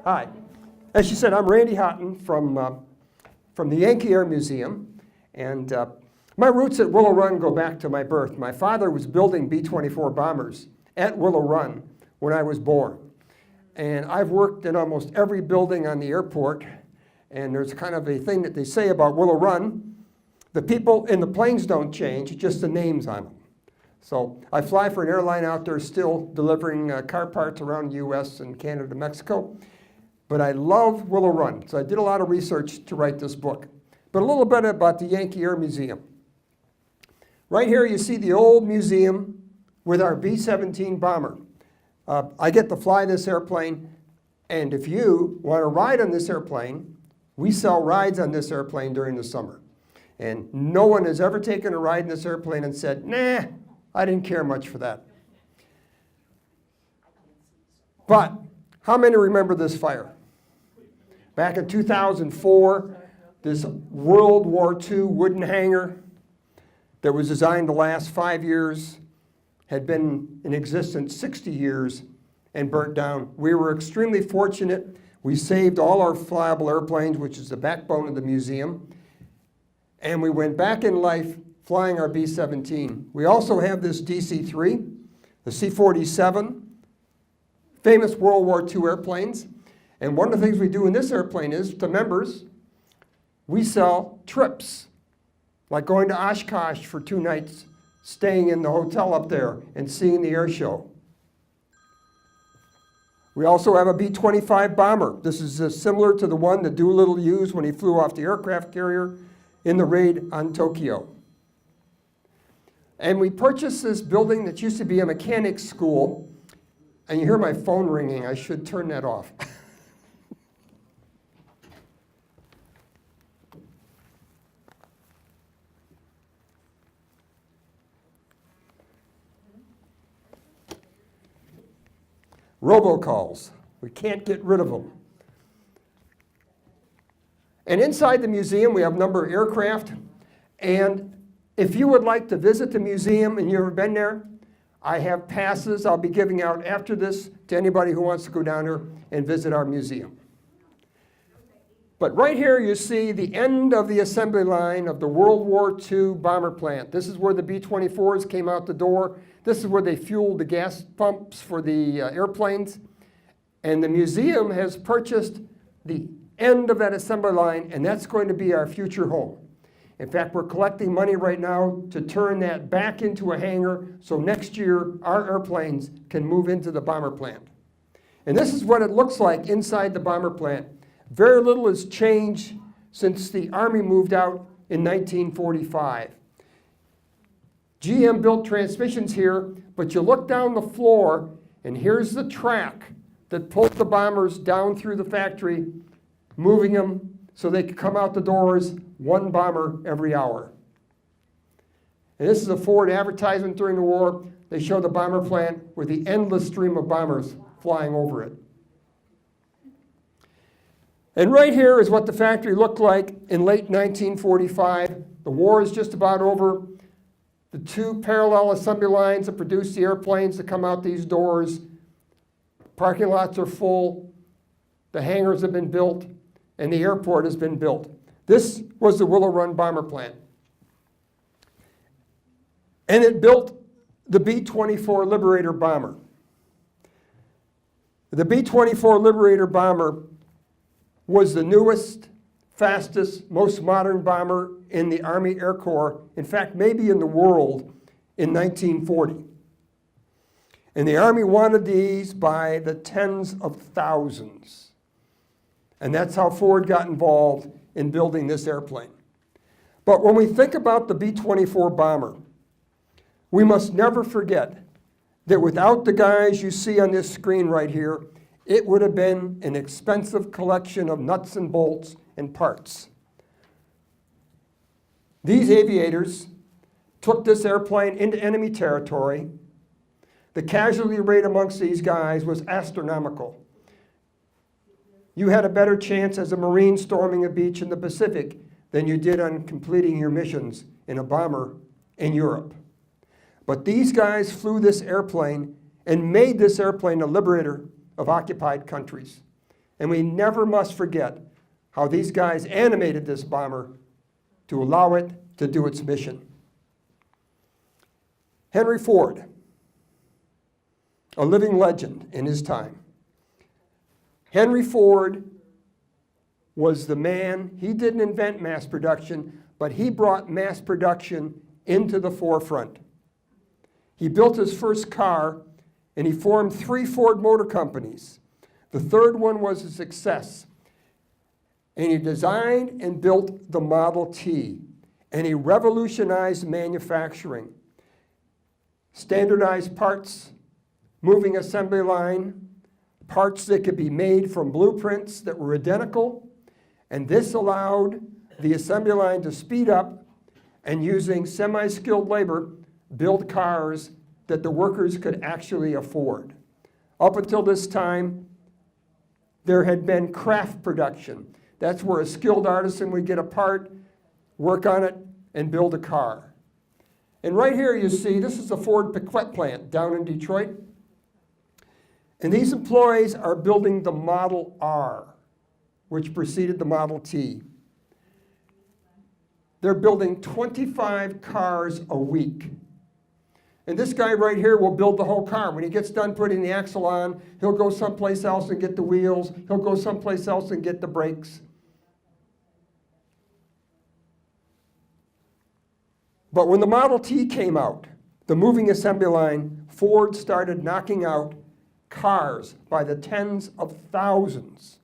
Hi. As she said, I'm Randy Hotton from the Yankee Air Museum. And my roots at Willow Run go back to my birth. My father was building B-24 bombers at Willow Run when I was born. And I've worked in almost every building on the airport. And there's kind of a thing that they say about Willow Run. The people in the planes don't change, just the names on them. So I fly for an airline out there still delivering car parts around the US and Canada, Mexico. But I love Willow Run, so I did a lot of research to write this book. But a little bit about the Yankee Air Museum. Right here you see the old museum with our B-17 bomber. I get to fly this airplane, and if you want to ride on this airplane, we sell rides on this airplane during the summer. And no one has ever taken a ride in this airplane and said, nah, I didn't care much for that. But how many remember this fire? Back in 2004, this World War II wooden hangar that was designed to last 5 years had been in existence 60 years and burnt down. We were extremely fortunate. We saved all our flyable airplanes, which is the backbone of the museum. And we went back in life flying our B-17. We also have this DC-3, the C-47, famous World War II airplanes. And one of the things we do in this airplane is, to members, we sell trips, like going to Oshkosh for 2 nights, staying in the hotel up there and seeing the air show. We also have a B-25 bomber. This is similar to the one that Doolittle used when he flew off the aircraft carrier in the raid on Tokyo. And we purchased this building that used to be a mechanics school. And you hear my phone ringing. I should turn that off. Robocalls. We can't get rid of them. And inside the museum, we have a number of aircraft. And if you would like to visit the museum and you've never been there, I have passes I'll be giving out after this to anybody who wants to go down there and visit our museum. But right here you see the end of the assembly line of the World War II bomber plant. This is where the B-24s came out the door. This is where they fueled the gas pumps for the airplanes. And the museum has purchased the end of that assembly line, and that's going to be our future home. In fact, we're collecting money right now to turn that back into a hangar so next year our airplanes can move into the bomber plant. And this is what it looks like inside the bomber plant. Very little has changed since the Army moved out in 1945. GM built transmissions here, but you look down the floor, and here's the track that pulled the bombers down through the factory, moving them so they could come out the doors, 1 bomber every hour. And this is a Ford advertisement during the war. They show the bomber plant with the endless stream of bombers flying over it. And right here is what the factory looked like in late 1945. The war is just about over. The 2 parallel assembly lines that produce the airplanes that come out these doors. Parking lots are full. The hangars have been built. And the airport has been built. This was the Willow Run bomber plant. And it built the B-24 Liberator bomber. The B-24 Liberator bomber was the newest, fastest, most modern bomber in the Army Air Corps, in fact, maybe in the world, in 1940. And the Army wanted these by the tens of thousands. And that's how Ford got involved in building this airplane. But when we think about the B-24 bomber, we must never forget that without the guys you see on this screen right here, it would have been an expensive collection of nuts and bolts and parts. These aviators took this airplane into enemy territory. The casualty rate amongst these guys was astronomical. You had a better chance as a Marine storming a beach in the Pacific than you did on completing your missions in a bomber in Europe. But these guys flew this airplane and made this airplane a liberator of occupied countries. And we never must forget how these guys animated this bomber to allow it to do its mission. Henry Ford, a living legend in his time. Henry Ford was the man. He didn't invent mass production, but he brought mass production into the forefront. He built his first car, and he formed 3 Ford Motor Companies. The third one was a success. And he designed and built the Model T, and he revolutionized manufacturing. Standardized parts, moving assembly line, parts that could be made from blueprints that were identical, and this allowed the assembly line to speed up and, using semi-skilled labor, build cars that the workers could actually afford. Up until this time, there had been craft production. That's where a skilled artisan would get a part, work on it, and build a car. And right here you see, this is the Ford Piquet plant down in Detroit. And these employees are building the Model R, which preceded the Model T. They're building 25 cars a week. And this guy right here will build the whole car. When he gets done putting the axle on, he'll go someplace else and get the wheels. He'll go someplace else and get the brakes. But when the Model T came out, the moving assembly line, Ford started knocking out cars by the tens of thousands.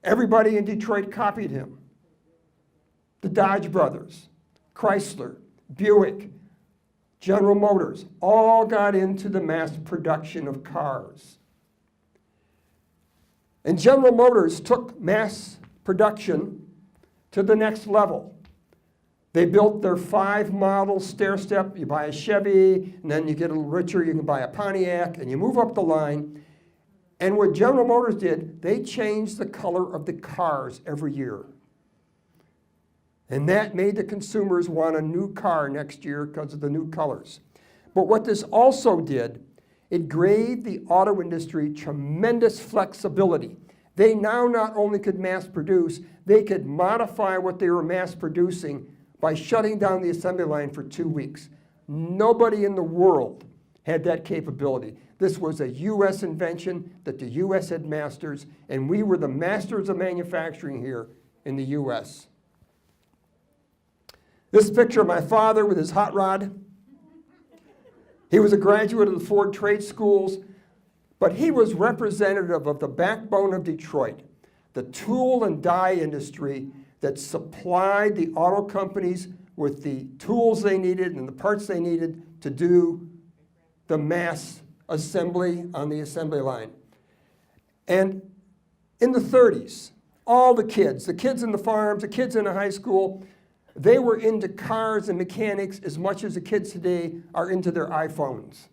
Everybody in Detroit copied him. The Dodge brothers, Chrysler, Buick, General Motors, all got into the mass production of cars. And General Motors took mass production to the next level. They built their 5-model stair-step. You buy a Chevy, and then you get a little richer, you can buy a Pontiac, and you move up the line. And what General Motors did, they changed the color of the cars every year. And that made the consumers want a new car next year because of the new colors. But what this also did, it gave the auto industry tremendous flexibility. They now not only could mass produce, they could modify what they were mass producing by shutting down the assembly line for 2 weeks. Nobody in the world had that capability. This was a U.S. invention that the U.S. had masters, and we were the masters of manufacturing here in the U.S. This picture of my father with his hot rod. He was a graduate of the Ford trade schools, but he was representative of the backbone of Detroit, the tool and die industry that supplied the auto companies with the tools they needed and the parts they needed to do the mass assembly on the assembly line. And in the 30s, all the kids in the farms, the kids in the high school, they were into cars and mechanics as much as the kids today are into their iPhones.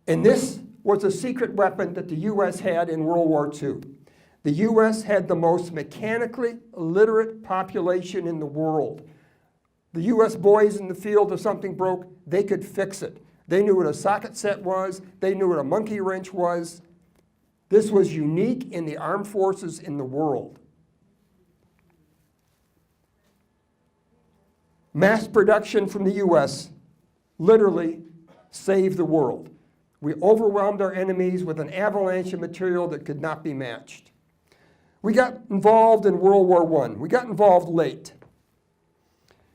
And this was a secret weapon that the U.S. had in World War II. The U.S. had the most mechanically literate population in the world. The U.S. boys in the field, if something broke, they could fix it. They knew what a socket set was. They knew what a monkey wrench was. This was unique in the armed forces in the world. Mass production from the U.S. literally saved the world. We overwhelmed our enemies with an avalanche of material that could not be matched. We got involved in World War I. We got involved late.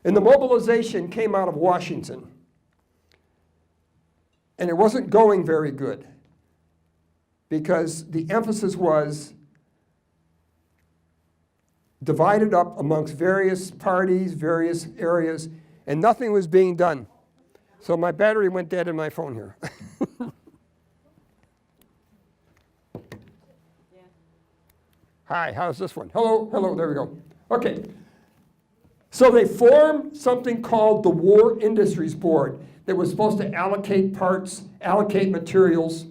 And the mobilization came out of Washington. And it wasn't going very good because the emphasis was divided up amongst various parties, various areas, and nothing was being done. So my battery went dead in my phone here. Hi, how's this one? Hello, hello, there we go. Okay, so they formed something called the War Industries Board that was supposed to allocate parts, allocate materials,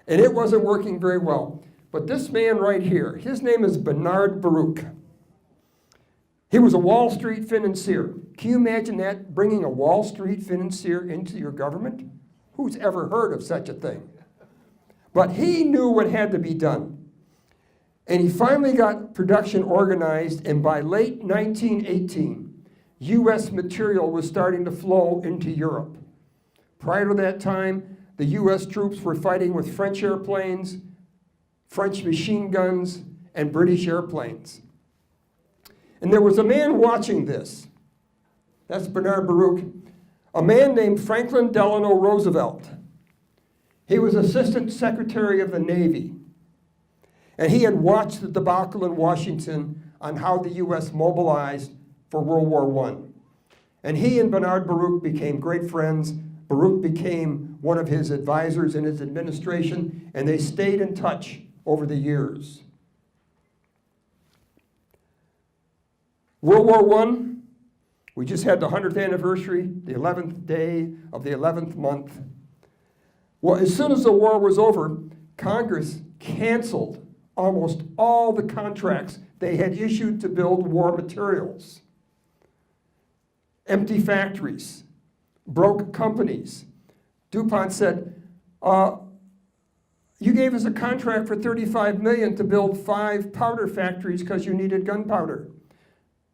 and it wasn't working very well. But this man right here, his name is Bernard Baruch. He was a Wall Street financier. Can you imagine that, bringing a Wall Street financier into your government? Who's ever heard of such a thing? But he knew what had to be done. And he finally got production organized, and by late 1918, U.S. material was starting to flow into Europe. Prior to that time, the U.S. troops were fighting with French airplanes, French machine guns, and British airplanes. And there was a man watching this. That's Bernard Baruch, a man named Franklin Delano Roosevelt. He was Assistant Secretary of the Navy, and he had watched the debacle in Washington on how the U.S. mobilized for World War I. And he and Bernard Baruch became great friends. Baruch became one of his advisors in his administration, and they stayed in touch over the years. World War I, we just had the 100th anniversary, the 11th day of the 11th month. Well, as soon as the war was over, Congress canceled almost all the contracts they had issued to build war materials. Empty factories, broke companies. DuPont said, you gave us a contract for $35 million to build 5 powder factories because you needed gunpowder.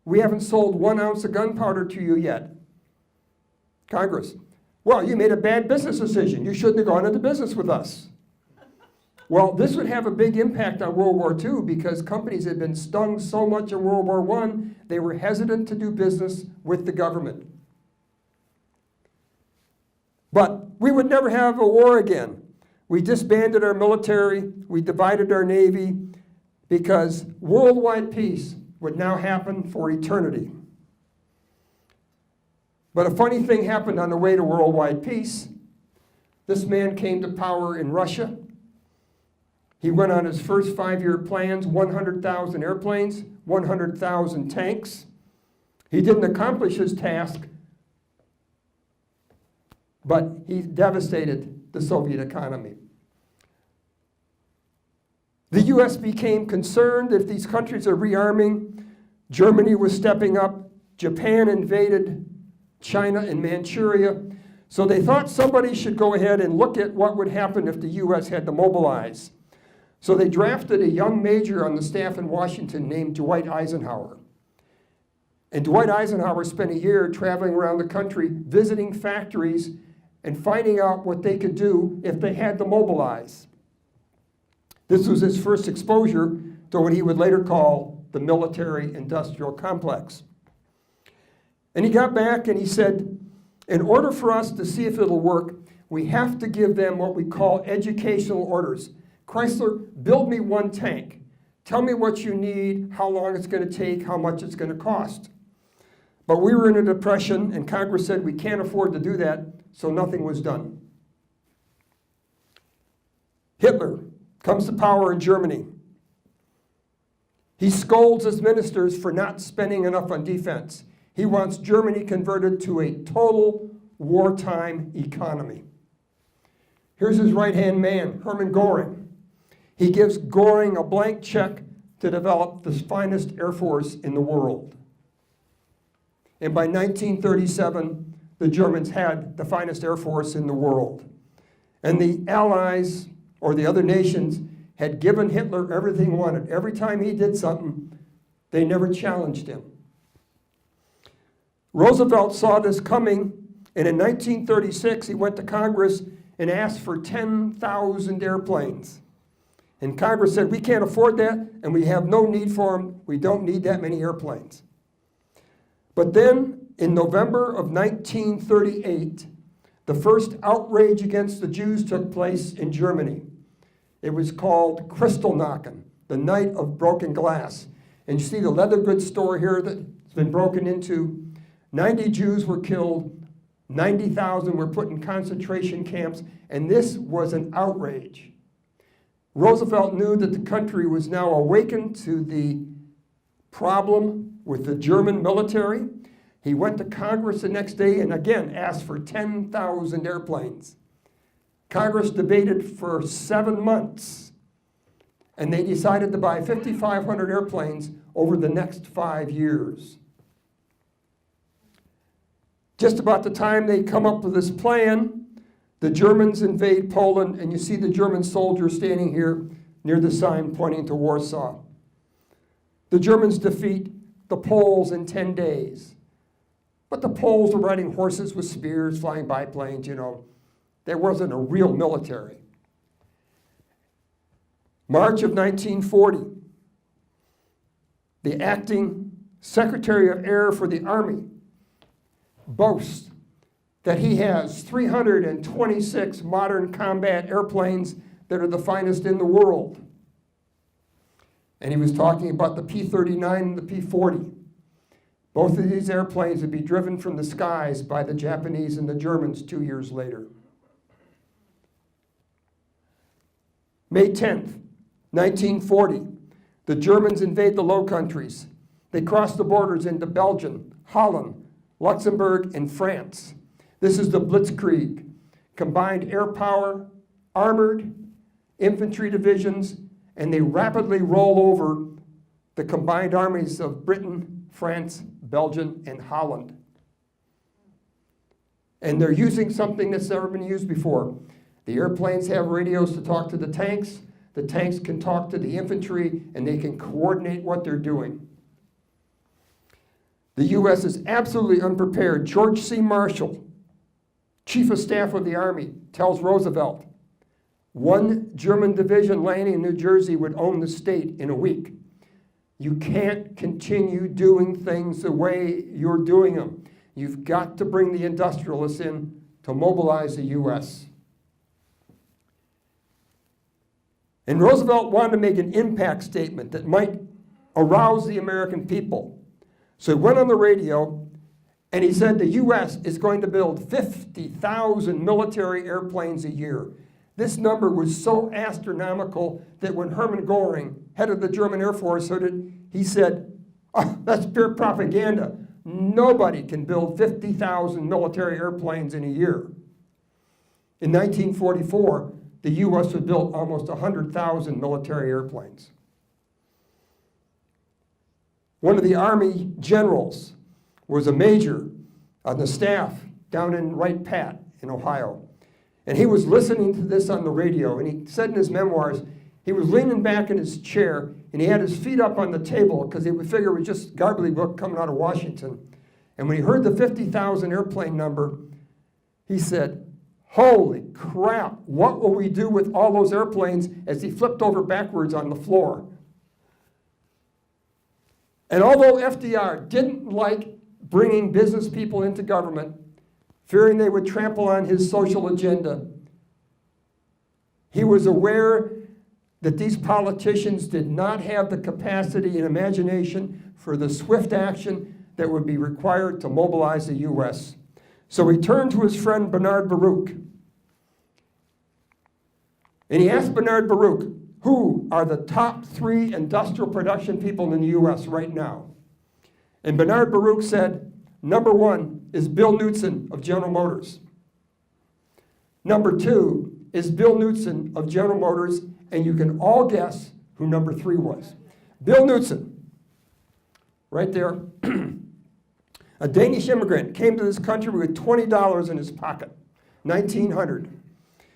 We haven't sold 1 ounce of gunpowder to you yet. Congress, well, you made a bad business decision. You shouldn't have gone into business with us. Well, this would have a big impact on World War II because companies had been stung so much in World War I, they were hesitant to do business with the government. But we would never have a war again. We disbanded our military, we divided our navy, because worldwide peace would now happen for eternity. But a funny thing happened on the way to worldwide peace. This man came to power in Russia. He went on his first 5-year plans, 100,000 airplanes, 100,000 tanks. He didn't accomplish his task, but he devastated the Soviet economy. The U.S. became concerned if these countries are rearming. Germany was stepping up. Japan invaded China and Manchuria. So they thought somebody should go ahead and look at what would happen if the U.S. had to mobilize. So they drafted a young major on the staff in Washington named Dwight Eisenhower. And Dwight Eisenhower spent a year traveling around the country, visiting factories and finding out what they could do if they had to mobilize. This was his first exposure to what he would later call the military-industrial complex. And he got back and he said, in order for us to see if it'll work, we have to give them what we call educational orders. Chrysler, build me 1 tank. Tell me what you need, how long it's going to take, how much it's going to cost. But we were in a depression, and Congress said we can't afford to do that, so nothing was done. Hitler comes to power in Germany. He scolds his ministers for not spending enough on defense. He wants Germany converted to a total wartime economy. Here's his right-hand man, Hermann Göring. He gives Göring a blank check to develop the finest Air Force in the world. And by 1937, the Germans had the finest Air Force in the world. And the Allies, or the other nations, had given Hitler everything he wanted. Every time he did something, they never challenged him. Roosevelt saw this coming, and in 1936, he went to Congress and asked for 10,000 airplanes. And Congress said, we can't afford that, and we have no need for them. We don't need that many airplanes. But then, in November of 1938, the first outrage against the Jews took place in Germany. It was called Kristallnacht, the night of broken glass. And you see the leather goods store here that's been broken into. 90 Jews were killed, 90,000 were put in concentration camps, and this was an outrage. Roosevelt knew that the country was now awakened to the problem with the German military. He went to Congress the next day and again asked for 10,000 airplanes. Congress debated for 7 months, and they decided to buy 5,500 airplanes over the next 5 years. Just about the time they come up with this plan, The Germans invade Poland, and you see the German soldier standing here near the sign pointing to Warsaw. The Germans defeat the Poles in 10 days. But the Poles were riding horses with spears, flying biplanes, you know. There wasn't a real military. March of 1940, the acting Secretary of Air for the Army boasts that he has 326 modern combat airplanes that are the finest in the world. And he was talking about the P-39 and the P-40. Both of these airplanes would be driven from the skies by the Japanese and the Germans 2 years later. May 10th, 1940, the Germans invade the Low Countries. They cross the borders into Belgium, Holland, Luxembourg, and France. This is the Blitzkrieg, combined air power, armored, infantry divisions, and they rapidly roll over the combined armies of Britain, France, Belgium, and Holland. And they're using something that's never been used before. The airplanes have radios to talk to the tanks can talk to the infantry, and they can coordinate what they're doing. The U.S. is absolutely unprepared. George C. Marshall, Chief of Staff of the Army, tells Roosevelt, one German division landing in New Jersey would own the state in a week. You can't continue doing things the way you're doing them. You've got to bring the industrialists in to mobilize the U.S. And Roosevelt wanted to make an impact statement that might arouse the American people. So he went on the radio and he said the U.S. is going to build 50,000 military airplanes a year. This number was so astronomical that when Hermann Göring, head of the German Air Force, heard it, he said, oh, that's pure propaganda. Nobody can build 50,000 military airplanes in a year. In 1944, the U.S. had built almost 100,000 military airplanes. One of the Army generals was a major on the staff down in Wright Pat in Ohio. And he was listening to this on the radio, and he said in his memoirs, he was leaning back in his chair, and he had his feet up on the table because he would figure it was just gobbledygook coming out of Washington. And when he heard the 50,000 airplane number, he said, holy crap, what will we do with all those airplanes, as he flipped over backwards on the floor. And although FDR didn't like bringing business people into government, fearing they would trample on his social agenda, he was aware that these politicians did not have the capacity and imagination for the swift action that would be required to mobilize the U.S. So he turned to his friend Bernard Baruch, and he asked Bernard Baruch, who are the top 3 industrial production people in the U.S. right now? And Bernard Baruch said, number 1 is Bill Knudsen of General Motors. Number 2 is Bill Knudsen of General Motors, and you can all guess who number 3 was. Bill Knudsen, right there. A Danish immigrant came to this country with $20 in his pocket, 1900.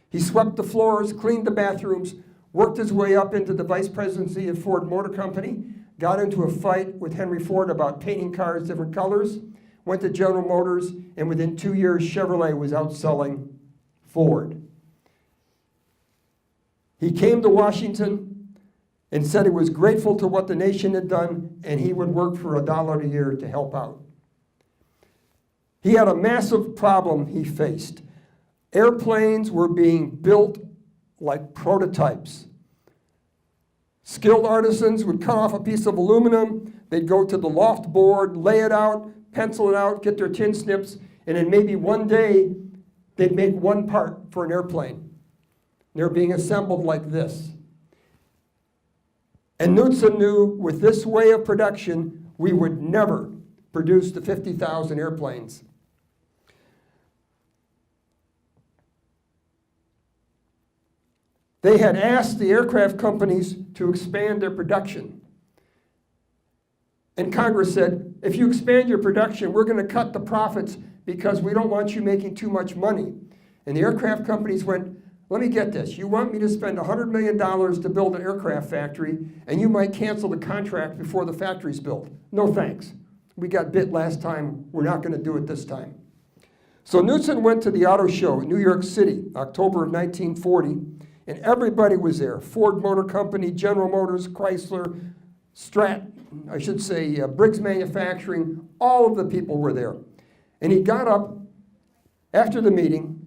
He swept the floors, cleaned the bathrooms, worked his way up into the vice presidency of Ford Motor Company, got into a fight with Henry Ford about painting cars different colors, went to General Motors, and within 2 years, Chevrolet was outselling Ford. He came to Washington and said he was grateful to what the nation had done, and he would work for $1 a year to help out. He had a massive problem he faced. Airplanes were being built like prototypes. Skilled artisans would cut off a piece of aluminum, they'd go to the loft board, lay it out, pencil it out, get their tin snips, and then maybe one day they'd make one part for an airplane. They're being assembled like this. And Knudsen knew with this way of production, we would never produce the 50,000 airplanes. They had asked the aircraft companies to expand their production. And Congress said, if you expand your production, we're going to cut the profits because we don't want you making too much money. And the aircraft companies went, let me get this. You want me to spend $100 million to build an aircraft factory, and you might cancel the contract before the factory's built. No thanks. We got bit last time. We're not going to do it this time. So Knutson went to the auto show in New York City, October of 1940, and everybody was there. Ford Motor Company, General Motors, Chrysler, Briggs Manufacturing, all of the people were there. And he got up after the meeting,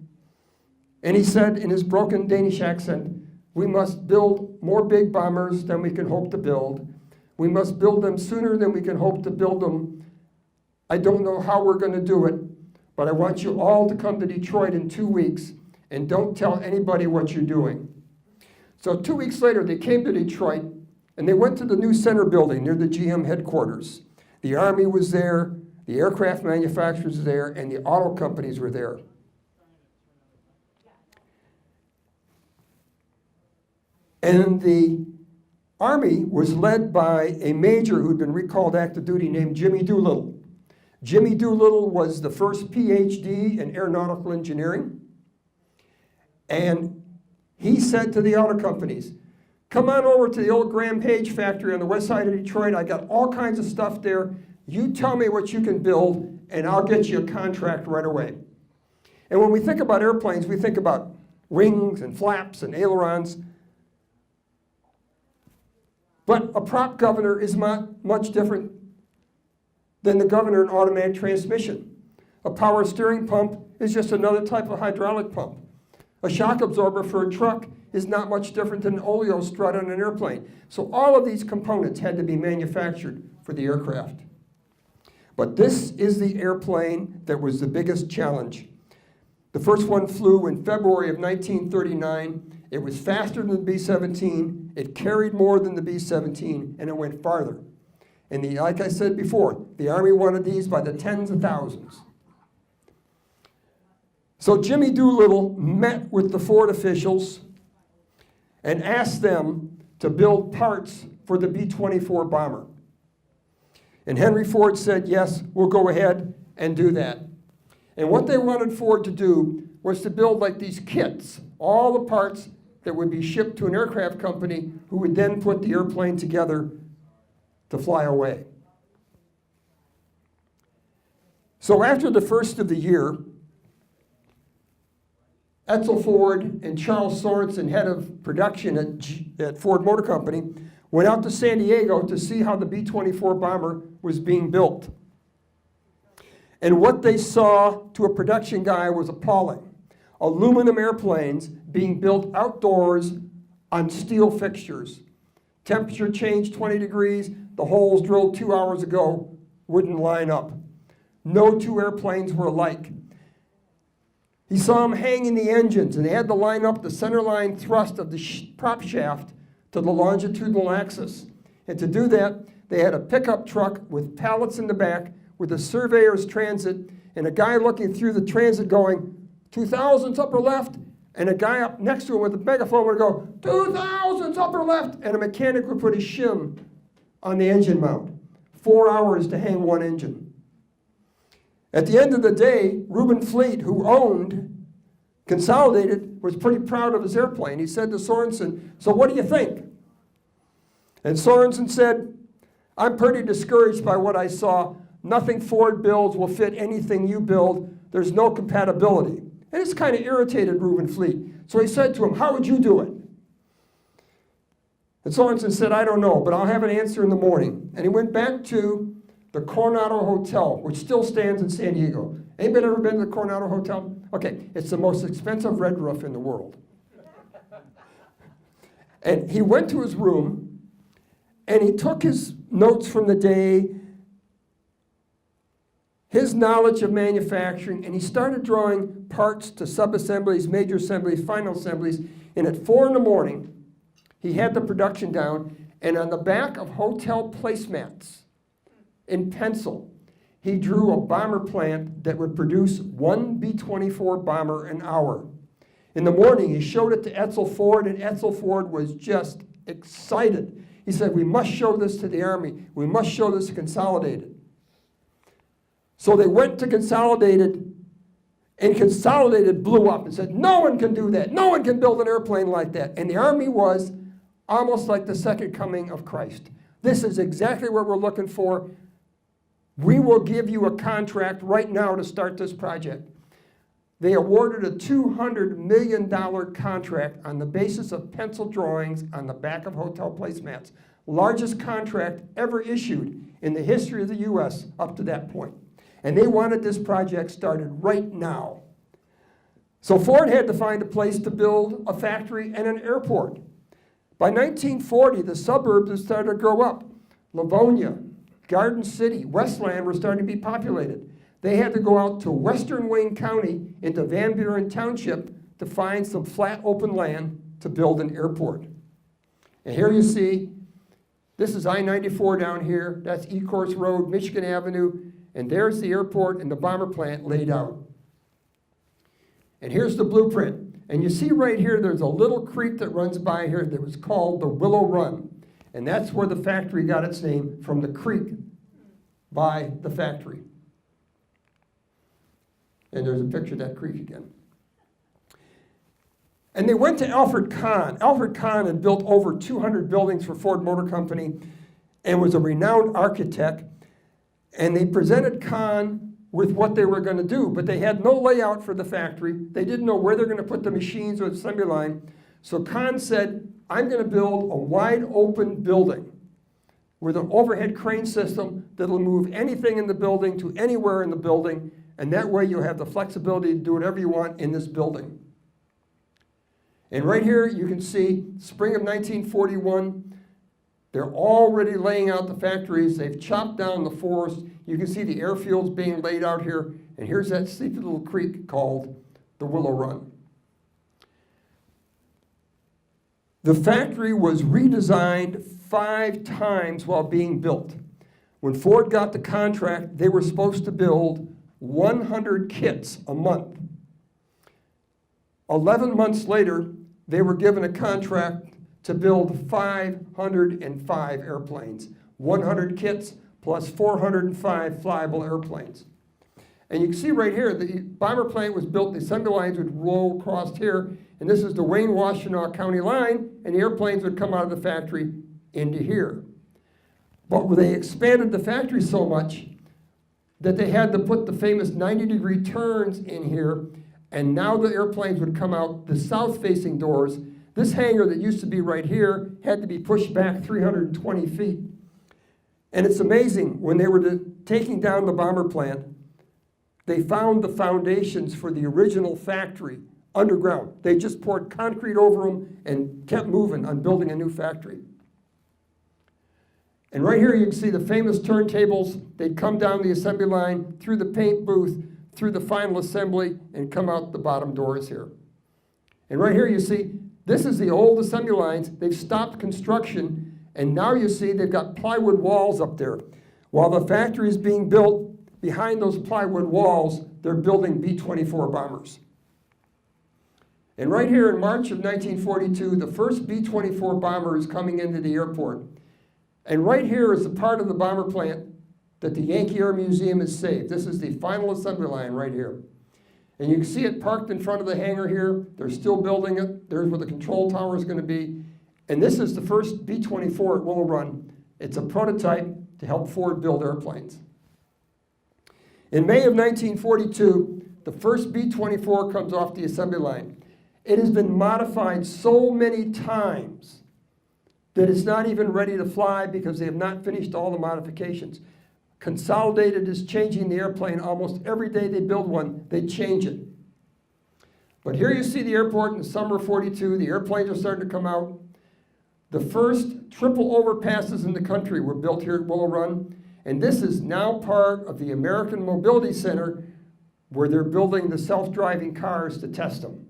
and he said in his broken Danish accent, we must build more big bombers than we can hope to build. We must build them sooner than we can hope to build them. I don't know how we're going to do it, but I want you all to come to Detroit in 2 weeks, and don't tell anybody what you're doing. So 2 weeks later, they came to Detroit, and they went to the new center building near the GM headquarters. The Army was there, the aircraft manufacturers were there, and the auto companies were there. And the Army was led by a major who'd been recalled active duty named Jimmy Doolittle. Jimmy Doolittle was the first PhD in aeronautical engineering. And he said to the auto companies, come on over to the old Graham Page factory on the west side of Detroit. I got all kinds of stuff there. You tell me what you can build, and I'll get you a contract right away. And when we think about airplanes, we think about wings and flaps and ailerons. But a prop governor is not much different than the governor in automatic transmission. A power steering pump is just another type of hydraulic pump. A shock absorber for a truck is not much different than an oleo strut on an airplane. So all of these components had to be manufactured for the aircraft. But this is the airplane that was the biggest challenge. The first one flew in February of 1939. It was faster than the B-17. It carried more than the B-17, and it went farther. And like I said before, the Army wanted these by the tens of thousands. So Jimmy Doolittle met with the Ford officials and asked them to build parts for the B-24 bomber. And Henry Ford said, yes, we'll go ahead and do that. And what they wanted Ford to do was to build like these kits, all the parts that would be shipped to an aircraft company who would then put the airplane together to fly away. So after the first of the year, Edsel Ford and Charles Sorensen, head of production at Ford Motor Company, went out to San Diego to see how the B-24 bomber was being built. And what they saw to a production guy was appalling. Aluminum airplanes being built outdoors on steel fixtures. Temperature changed 20 degrees. The holes drilled 2 hours ago wouldn't line up. No two airplanes were alike. He saw them hanging the engines, and they had to line up the centerline thrust of the prop shaft to the longitudinal axis. And to do that, they had a pickup truck with pallets in the back with a surveyor's transit and a guy looking through the transit going, 2000's upper left, and a guy up next to him with a megaphone would go, 2000's upper left, and a mechanic would put a shim on the engine mount. 4 hours to hang one engine. At the end of the day, Reuben Fleet, who owned Consolidated, was pretty proud of his airplane. He said to Sorensen, so what do you think? And Sorensen said, I'm pretty discouraged by what I saw. Nothing Ford builds will fit anything you build. There's no compatibility. And this kind of irritated Reuben Fleet. So he said to him, how would you do it? And Sorensen said, I don't know, but I'll have an answer in the morning. And he went back to the Coronado Hotel, which still stands in San Diego. Anybody ever been to the Coronado Hotel? Okay, it's the most expensive red roof in the world. And he went to his room, and he took his notes from the day, his knowledge of manufacturing, and he started drawing parts to sub-assemblies, major assemblies, final assemblies. And at 4 in the morning, he had the production down, and on the back of hotel placemats, in pencil, he drew a bomber plant that would produce one B-24 bomber an hour. In the morning, he showed it to Edsel Ford, and Edsel Ford was just excited. He said, we must show this to the Army. We must show this to Consolidated. So they went to Consolidated And Consolidated blew up and said, no one can do that. No one can build an airplane like that. And the Army was almost like the second coming of Christ. This is exactly what we're looking for. We will give you a contract right now to start this project. They awarded a $200 million contract on the basis of pencil drawings on the back of hotel placemats. Largest contract ever issued in the history of the U.S. up to that point. And they wanted this project started right now. So Ford had to find a place to build a factory and an airport. By 1940, the suburbs had started to grow up. Livonia, Garden City, Westland were starting to be populated. They had to go out to western Wayne County into Van Buren Township to find some flat open land to build an airport. And here you see, this is I-94 down here. That's Ecorse Road, Michigan Avenue. And there's the airport and the bomber plant laid out. And here's the blueprint. And you see right here, there's a little creek that runs by here that was called the Willow Run. And that's where the factory got its name, from the creek by the factory. And there's a picture of that creek again. And they went to Alfred Kahn. Alfred Kahn had built over 200 buildings for Ford Motor Company and was a renowned architect. And they presented Kahn with what they were going to do, but they had no layout for the factory. They didn't know where they're going to put the machines or the assembly line. So Kahn said, I'm going to build a wide open building with an overhead crane system that'll move anything in the building to anywhere in the building, and that way you'll have the flexibility to do whatever you want in this building. And right here you can see spring of 1941. They're already laying out the factories. They've chopped down the forest. You can see the airfields being laid out here. And here's that sleepy little creek called the Willow Run. The factory was redesigned 5 times while being built. When Ford got the contract, they were supposed to build 100 kits a month. 11 months later, they were given a contract to build 505 airplanes, 100 kits plus 405 flyable airplanes. And you can see right here, the bomber plane was built, the assembly lines would roll across here, and this is the Wayne-Washtenaw County line, and the airplanes would come out of the factory into here. But they expanded the factory so much that they had to put the famous 90-degree turns in here, and now the airplanes would come out the south-facing doors. This hangar that used to be right here had to be pushed back 320 feet. And it's amazing, when they were taking down the bomber plant, they found the foundations for the original factory underground. They just poured concrete over them and kept moving on building a new factory. And right here you can see the famous turntables. They'd come down the assembly line, through the paint booth, through the final assembly, and come out the bottom doors here. And right here you see, this is the old assembly lines. They've stopped construction, and now you see they've got plywood walls up there. While the factory is being built, behind those plywood walls, they're building B-24 bombers. And right here in March of 1942, the first B-24 bomber is coming into the airport. And right here is the part of the bomber plant that the Yankee Air Museum has saved. This is the final assembly line right here. And you can see it parked in front of the hangar here. They're still building it. There's where the control tower is going to be. And this is the first B-24 at Willow Run. It's a prototype to help Ford build airplanes. In May of 1942, the first B-24 comes off the assembly line. It has been modified so many times that it's not even ready to fly because they have not finished all the modifications. Consolidated is changing the airplane almost every day they build one, they change it. But here you see the airport in the summer of 42, the airplanes are starting to come out. The first triple overpasses in the country were built here at Willow Run, and this is now part of the American Mobility Center where they're building the self-driving cars to test them.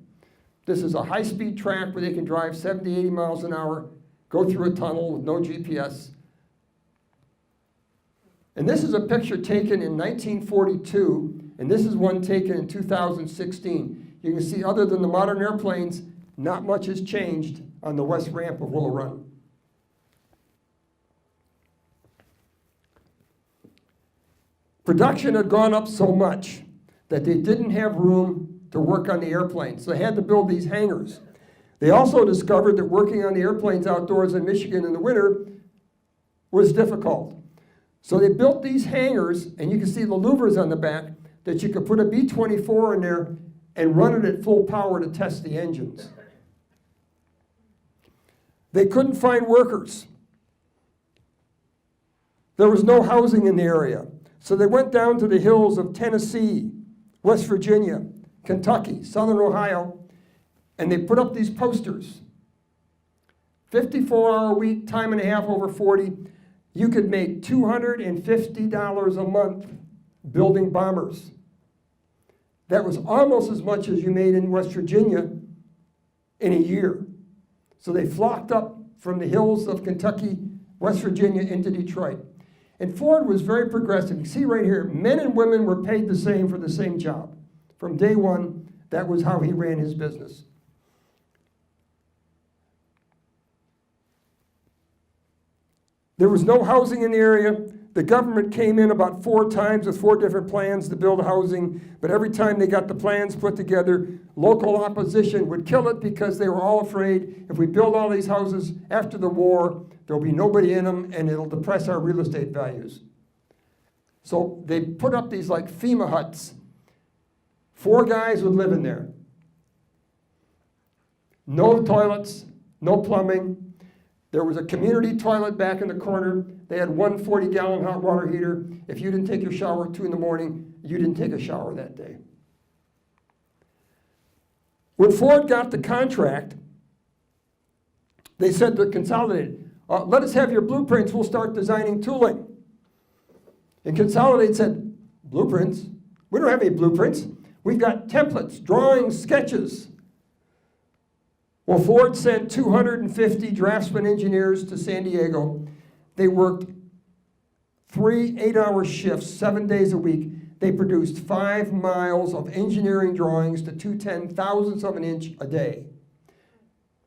This is a high-speed track where they can drive 70, 80 miles an hour, go through a tunnel with no GPS. And this is a picture taken in 1942, and this is one taken in 2016. You can see, other than the modern airplanes, not much has changed on the west ramp of Willow Run. Production had gone up so much that they didn't have room to work on the airplanes. So they had to build these hangars. They also discovered that working on the airplanes outdoors in Michigan in the winter was difficult. So they built these hangars, and you can see the louvers on the back, that you could put a B-24 in there and run it at full power to test the engines. They couldn't find workers. There was no housing in the area. So they went down to the hills of Tennessee, West Virginia, Kentucky, Southern Ohio, and they put up these posters. 54-hour week, time and a half over 40. You could make $250 a month building bombers. That was almost as much as you made in West Virginia in a year. So they flocked up from the hills of Kentucky, West Virginia, into Detroit. And Ford was very progressive. You see right here, men and women were paid the same for the same job. From day one, that was how he ran his business. There was no housing in the area. The government came in about 4 times with 4 different plans to build housing, but every time they got the plans put together, local opposition would kill it because they were all afraid if we build all these houses after the war, there'll be nobody in them and it'll depress our real estate values. So they put up these like FEMA huts. 4 guys would live in there. No toilets, no plumbing. There was a community toilet back in the corner. They had one 40-gallon hot water heater. If you didn't take your shower at 2 in the morning, you didn't take a shower that day. When Ford got the contract, they said to Consolidated, let us have your blueprints, we'll start designing tooling. And Consolidated said, blueprints? We don't have any blueprints. We've got templates, drawings, sketches. Well, Ford sent 250 draftsman engineers to San Diego. They worked 3 8-hour shifts, 7 days a week. They produced 5 miles of engineering drawings to 2/10,000ths of an inch a day.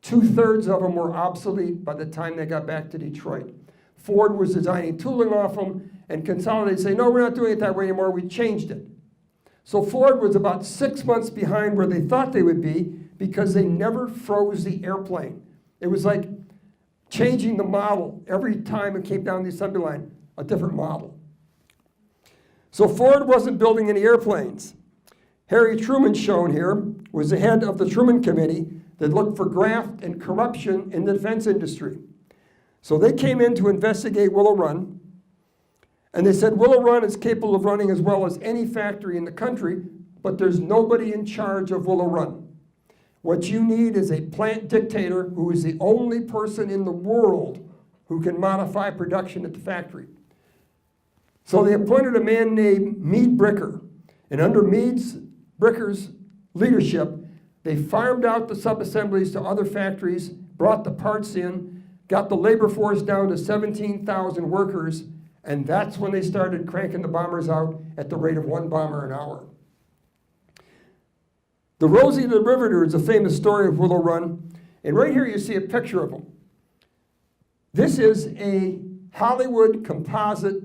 2/3 of them were obsolete by the time they got back to Detroit. Ford was designing tooling off them, and Consolidated say, no, we're not doing it that way anymore, we changed it. So Ford was about 6 months behind where they thought they would be because they never froze the airplane. It was like changing the model every time it came down the assembly line, a different model. So Ford wasn't building any airplanes. Harry Truman, shown here, was the head of the Truman Committee that looked for graft and corruption in the defense industry. So they came in to investigate Willow Run, and they said Willow Run is capable of running as well as any factory in the country, but there's nobody in charge of Willow Run. What you need is a plant dictator who is the only person in the world who can modify production at the factory. So they appointed a man named Meade Bricker. And under Bricker's leadership, they farmed out the sub-assemblies to other factories, brought the parts in, got the labor force down to 17,000 workers, and that's when they started cranking the bombers out at the rate of 1 bomber an hour. The Rosie the Riveter is a famous story of Willow Run, and right here you see a picture of them. This is a Hollywood composite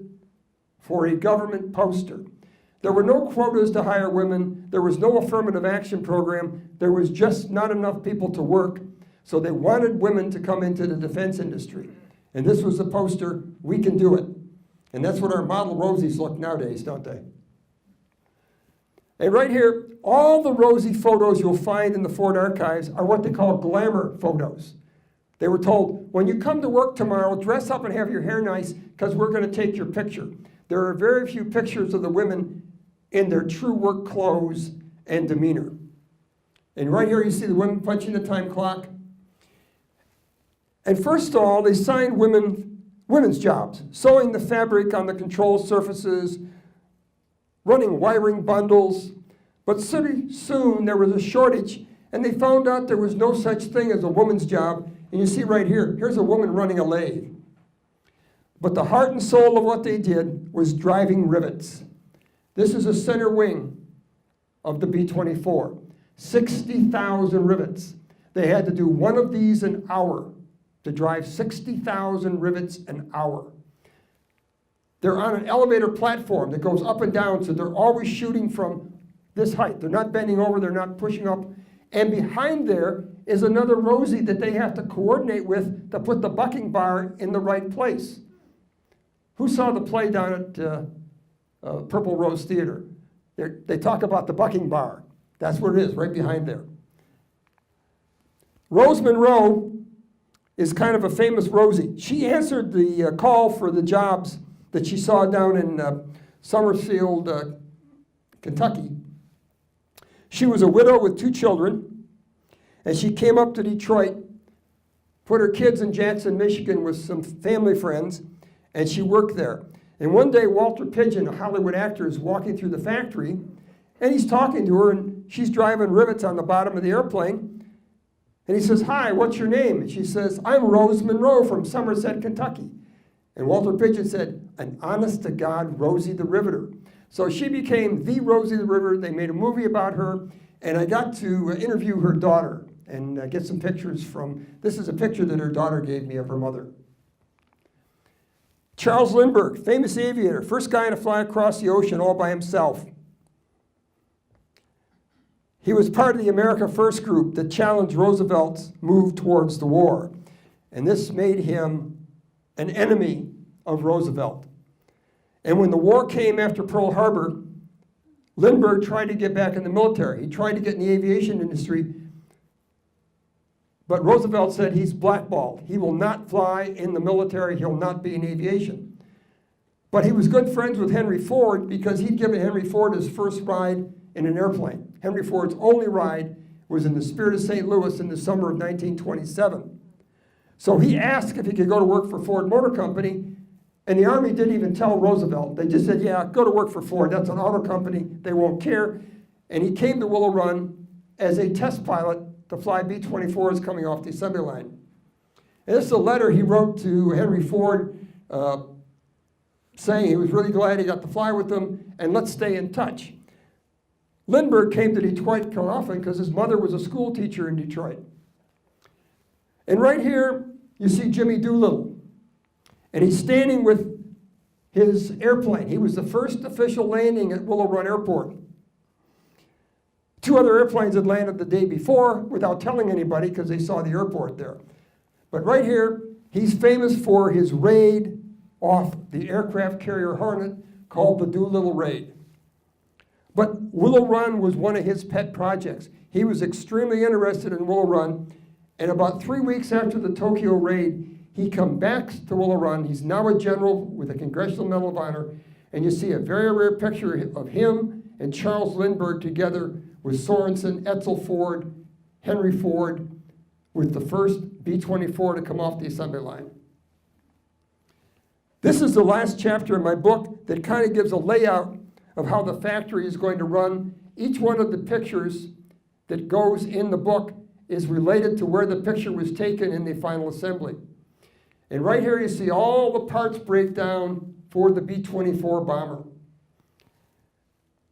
for a government poster. There were no quotas to hire women. There was no affirmative action program. There was just not enough people to work, so they wanted women to come into the defense industry. And this was the poster, we can do it. And that's what our model Rosies look nowadays, don't they? And right here, all the Rosie photos you'll find in the Ford archives are what they call glamour photos. They were told, when you come to work tomorrow, dress up and have your hair nice because we're going to take your picture. There are very few pictures of the women in their true work clothes and demeanor. And right here you see the women punching the time clock. And first of all, they signed women's jobs, sewing the fabric on the control surfaces, running wiring bundles. But pretty soon there was a shortage, and they found out there was no such thing as a woman's job. And you see right here, here's a woman running a lathe. But the heart and soul of what they did was driving rivets. This is a center wing of the B-24. 60,000 rivets. They had to do one of these an hour to drive 60,000 rivets an hour. They're on an elevator platform that goes up and down, so they're always shooting from this height. They're not bending over, they're not pushing up. And behind there is another Rosie that they have to coordinate with to put the bucking bar in the right place. Who saw the play down at Purple Rose Theater? They talk about the bucking bar. That's where it is, right behind there. Rose Monroe is kind of a famous Rosie. She answered the call for the jobs that she saw down in Summerfield, Kentucky. She was a widow with 2 children, and she came up to Detroit, put her kids in Jackson, Michigan with some family friends, and she worked there. And one day, Walter Pidgeon, a Hollywood actor, is walking through the factory, and he's talking to her, and she's driving rivets on the bottom of the airplane. And he says, "Hi, what's your name?" And she says, "I'm Rose Monroe from Somerset, Kentucky." And Walter Pidgeon said, "An honest-to-God Rosie the Riveter." So she became the Rosie the Riveter. They made a movie about her, and I got to interview her daughter and get some pictures from, this is a picture that her daughter gave me of her mother. Charles Lindbergh, famous aviator, first guy to fly across the ocean all by himself. He was part of the America First group that challenged Roosevelt's move towards the war. And this made him an enemy of Roosevelt. And when the war came after Pearl Harbor, Lindbergh tried to get back in the military. He tried to get in the aviation industry, but Roosevelt said he's blackballed. He will not fly in the military. He'll not be in aviation. But he was good friends with Henry Ford because he'd given Henry Ford his first ride in an airplane. Henry Ford's only ride was in the Spirit of St. Louis in the summer of 1927. So he asked if he could go to work for Ford Motor Company, and the Army didn't even tell Roosevelt. They just said, "Yeah, go to work for Ford. That's an auto company. They won't care." And he came to Willow Run as a test pilot to fly B-24s coming off the assembly line. And this is a letter he wrote to Henry Ford saying he was really glad he got to fly with them, and let's stay in touch. Lindbergh came to Detroit quite often because his mother was a school teacher in Detroit. And right here, you see Jimmy Doolittle. And he's standing with his airplane. He was the first official landing at Willow Run Airport. 2 other airplanes had landed the day before without telling anybody because they saw the airport there. But right here, he's famous for his raid off the aircraft carrier Hornet called the Doolittle Raid. But Willow Run was one of his pet projects. He was extremely interested in Willow Run, and about 3 weeks after the Tokyo raid, he come back to Willow Run. He's now a general with a Congressional Medal of Honor, and you see a very rare picture of him and Charles Lindbergh together with Sorensen, Edsel Ford, Henry Ford, with the first B-24 to come off the assembly line. This is the last chapter in my book that kind of gives a layout of how the factory is going to run. Each one of the pictures that goes in the book is related to where the picture was taken in the final assembly. And right here you see all the parts breakdown for the B-24 bomber.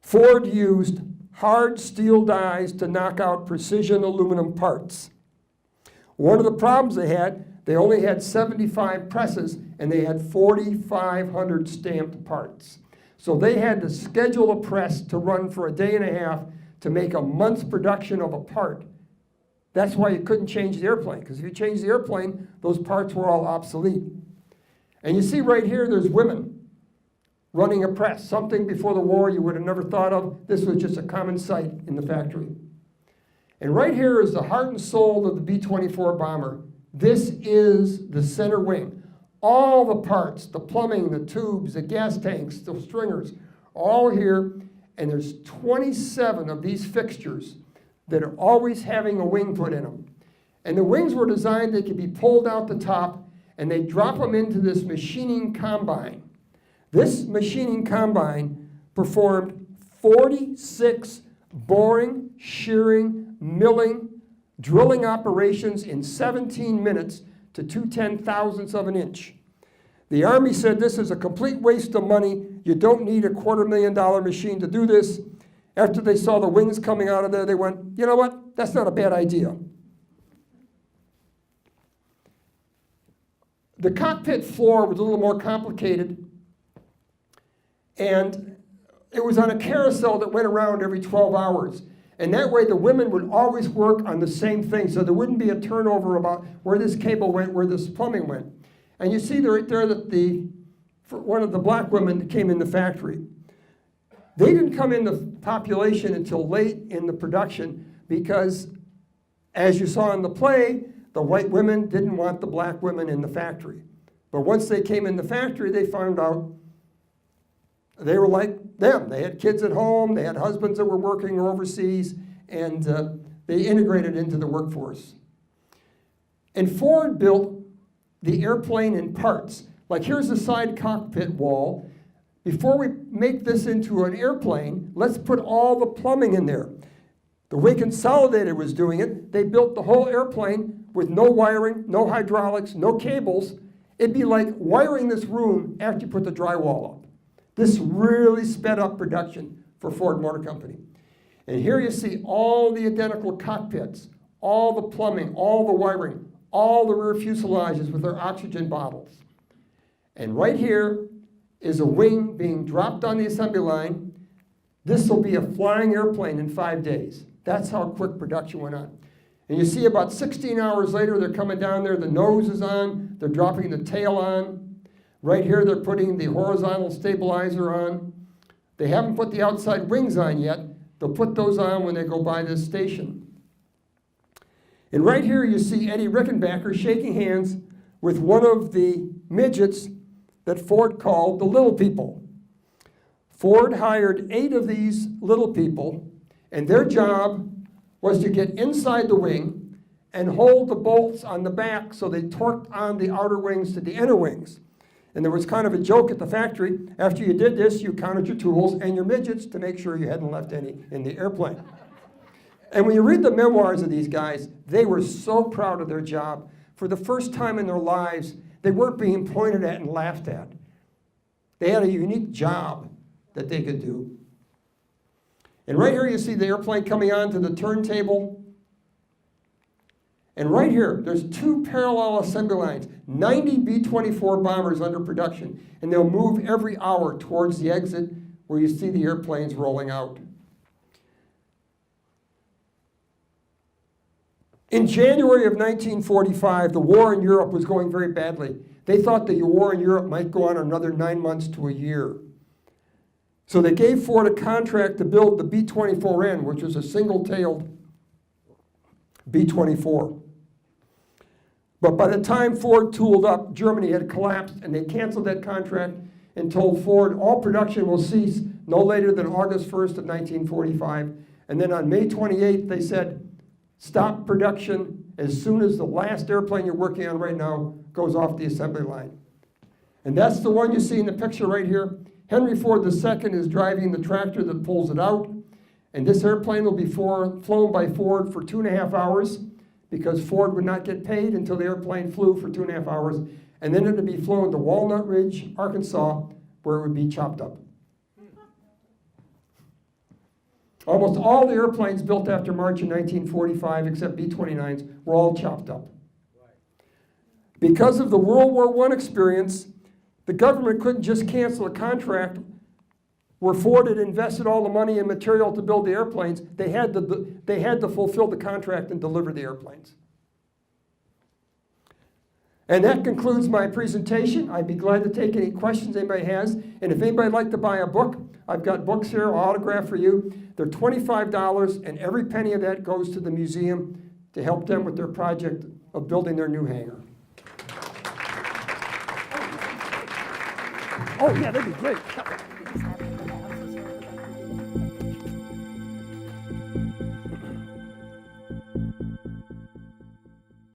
Ford used hard steel dies to knock out precision aluminum parts. One of the problems they only had 75 presses and they had 4,500 stamped parts. So they had to schedule a press to run for a day and a half to make a month's production of a part. That's why you couldn't change the airplane, because if you changed the airplane, those parts were all obsolete. And you see right here, there's women running a press, something before the war you would have never thought of. This was just a common sight in the factory. And right here is the heart and soul of the B-24 bomber. This is the center wing. All the parts, the plumbing, the tubes, the gas tanks, the stringers, all here. And there's 27 of these fixtures that are always having a wing put in them. And the wings were designed, they could be pulled out the top, and they drop them into this machining combine. This machining combine performed 46 boring, shearing, milling, drilling operations in 17 minutes to 2/10,000ths of an inch. The Army said this is a complete waste of money. You don't need a $250,000 machine to do this. After they saw the wings coming out of there, they went, you know what? That's not a bad idea. The cockpit floor was a little more complicated, and it was on a carousel that went around every 12 hours. And that way the women would always work on the same thing, so there wouldn't be a turnover about where this cable went, where this plumbing went. And you see right there that one of the black women that came in the factory, they didn't come in the population until late in the production because, as you saw in the play, the white women didn't want the black women in the factory. But once they came in the factory, they found out they were like them. They had kids at home, they had husbands that were working overseas, and they integrated into the workforce. And Ford built the airplane in parts. Like here's the side cockpit wall. Before we make this into an airplane, let's put all the plumbing in there. The way Consolidated was doing it, they built the whole airplane with no wiring, no hydraulics, no cables. It'd be like wiring this room after you put the drywall up. This really sped up production for Ford Motor Company. And here you see all the identical cockpits, all the plumbing, all the wiring, all the rear fuselages with their oxygen bottles. And right here is a wing being dropped on the assembly line. This will be a flying airplane in 5 days. That's how quick production went on. And you see about 16 hours later, they're coming down there, the nose is on, they're dropping the tail on. Right here, they're putting the horizontal stabilizer on. They haven't put the outside wings on yet. They'll put those on when they go by this station. And right here, you see Eddie Rickenbacker shaking hands with one of the midgets that Ford called the little people. Ford hired 8 of these little people, and their job was to get inside the wing and hold the bolts on the back so they torqued on the outer wings to the inner wings. And there was kind of a joke at the factory. After you did this, you counted your tools and your midgets to make sure you hadn't left any in the airplane. And when you read the memoirs of these guys, they were so proud of their job. For the first time in their lives, they weren't being pointed at and laughed at. They had a unique job that they could do. And right here you see the airplane coming onto the turntable. And right here, there's 2 parallel assembly lines, 90 B-24 bombers under production. And they'll move every hour towards the exit where you see the airplanes rolling out. In January of 1945, the war in Europe was going very badly. They thought the war in Europe might go on another 9 months to a year. So they gave Ford a contract to build the B-24N, which was a single-tailed B-24. But by the time Ford tooled up, Germany had collapsed, and they canceled that contract and told Ford all production will cease no later than August 1st of 1945. And then on May 28th, they said, stop production as soon as the last airplane you're working on right now goes off the assembly line. And that's the one you see in the picture right here. Henry Ford II is driving the tractor that pulls it out. And this airplane will be flown by Ford for 2.5 hours because Ford would not get paid until the airplane flew for 2.5 hours. And then it would be flown to Walnut Ridge, Arkansas, where it would be chopped up. Almost all the airplanes built after March in 1945, except B-29s, were all chopped up. Because of the World War I experience, the government couldn't just cancel a contract where Ford had invested all the money and material to build the airplanes. They had to fulfill the contract and deliver the airplanes. And that concludes my presentation. I'd be glad to take any questions anybody has. And if anybody'd like to buy a book, I've got books here, I'll autograph for you. They're $25, and every penny of that goes to the museum to help them with their project of building their new hangar. Oh, yeah, that'd be great.